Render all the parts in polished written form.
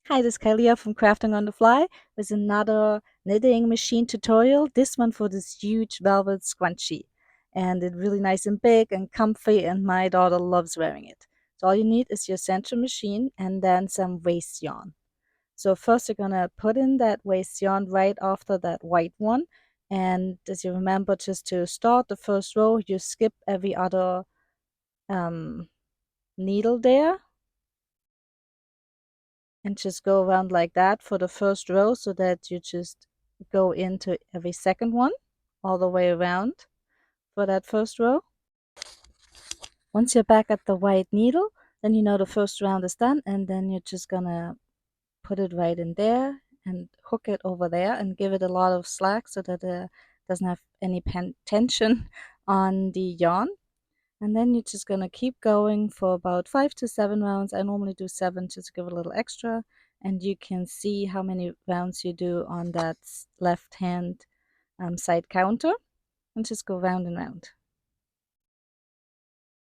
Hi, this is Kalia from Crafting on the Fly with another knitting machine tutorial. This one for this huge velvet scrunchie. And it's really nice and big and comfy, and my daughter loves wearing it. So all you need is your Sentro machine and then some waste yarn. So first you're gonna put in that waste yarn right after that white one. And as you remember, just to start the first row, you skip every other um, needle there and just go around like that for the first row so that you just go into every second one all the way around for that first row. Once you're back at the white needle, then you know the first round is done, and then you're just gonna put it right in there and hook it over there and give it a lot of slack so that it doesn't have any tension on the yarn. And then you're just gonna keep going for about 5 to 7 rounds. I normally do 7 just to give it a little extra. And you can see how many rounds you do on that left hand side counter. And just go round and round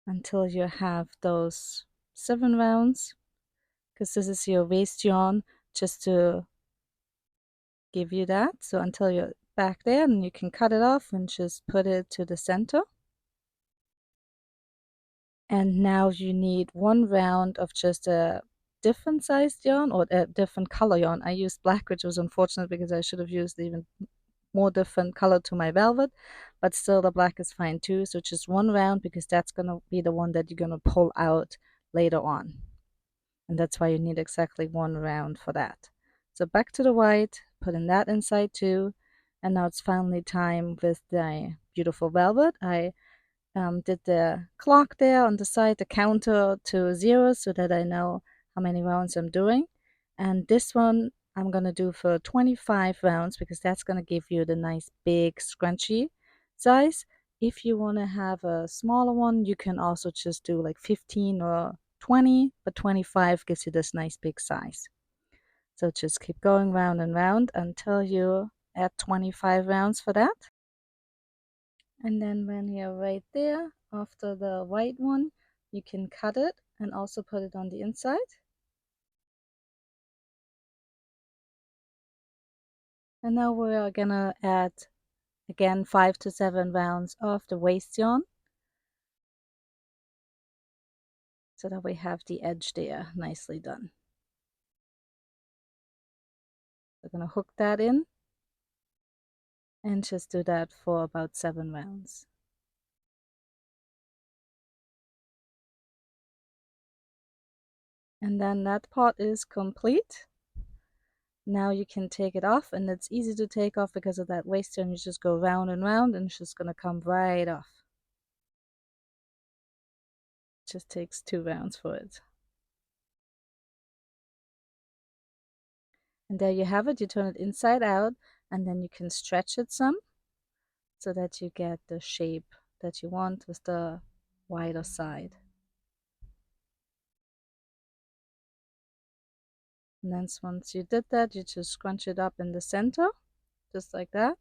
until you have those 7 rounds. Because this is your waist yarn, just to give you that. So until you're back there, and you can cut it off and just put it to the center. And now you need 1 round of just a different sized yarn or a different color yarn. I used black, which was unfortunate because I should have used even more different color to my velvet, but still the black is fine too. So just 1 round, because that's going to be the one that you're going to pull out later on. And that's why you need exactly 1 round for that. So back to the white, putting that inside too. And now it's finally time with the beautiful velvet. I did the clock there on the side, the counter to 0, so that I know how many rounds I'm doing. And this one I'm going to do for 25 rounds, because that's going to give you the nice big scrunchie size. If you want to have a smaller one, you can also just do like 15 or 20, but 25 gives you this nice big size. So just keep going round and round until you're at 25 rounds for that. And then when you're right there, after the white one, you can cut it and also put it on the inside. And now we are gonna add again 5 to 7 rounds of the waist yarn, so that we have the edge there nicely done. We're gonna hook that in and just do that for about 7 rounds. And then that part is complete. Now you can take it off, and it's easy to take off because of that waist yarn. You just go round and round and it's just gonna come right off. It just takes 2 rounds for it. And there you have it. You turn it inside out, and then you can stretch it some so that you get the shape that you want with the wider side. And then once you did that, you just scrunch it up in the center, just like that,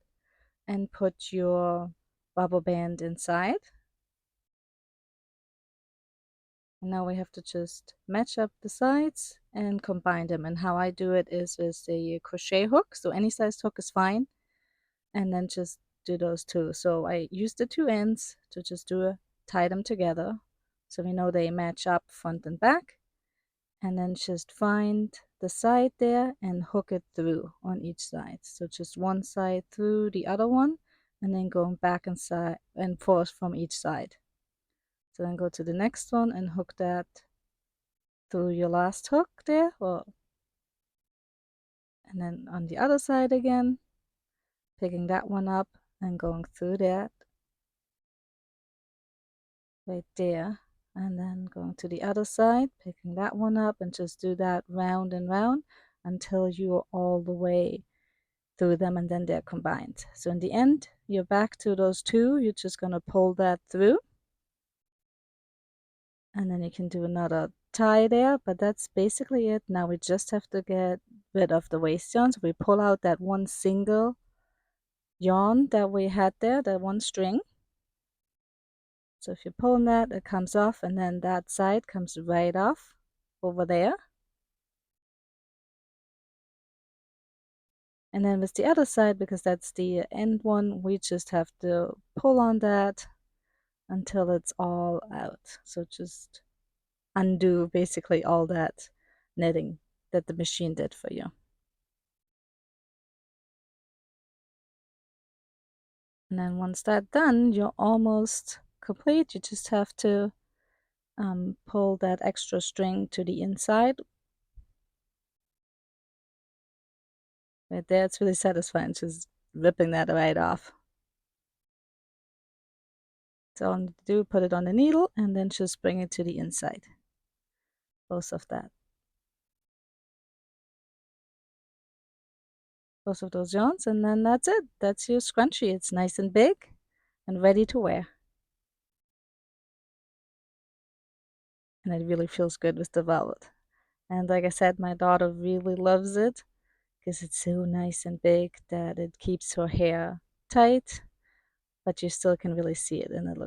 and put your rubber band inside. And now we have to just match up the sides and combine them. And how I do it is with a crochet hook. So any size hook is fine. And then just do those two. So I use the two ends to just tie them together, so we know they match up front and back. And then just find the side there and hook it through on each side. So just one side through the other one, and then going back and side and forth from each side. So then go to the next one and hook that through your last hook there, and then on the other side again, picking that one up and going through that right there, and then going to the other side, picking that one up, and just do that round and round until you're all the way through them, and then they're combined. So in the end, you're back to those two. You're just going to pull that through, and then you can do another tie there, but that's basically it. Now we just have to get rid of the waste yarn. So we pull out that one single yarn that we had there, that one string. So if you pull on that, it comes off, and then that side comes right off over there. And then with the other side, because that's the end one, we just have to pull on that until it's all out. So just undo basically all that knitting that the machine did for you. And then once that's done, you're almost complete. You just have to pull that extra string to the inside. Right there, it's really satisfying, just ripping that right off. So all you need to do, put it on the needle and then just bring it to the inside. Both of that. Both of those yarns, and then that's it. That's your scrunchie. It's nice and big and ready to wear. And it really feels good with the velvet. And like I said, my daughter really loves it because it's so nice and big that it keeps her hair tight, but you still can really see it and it looks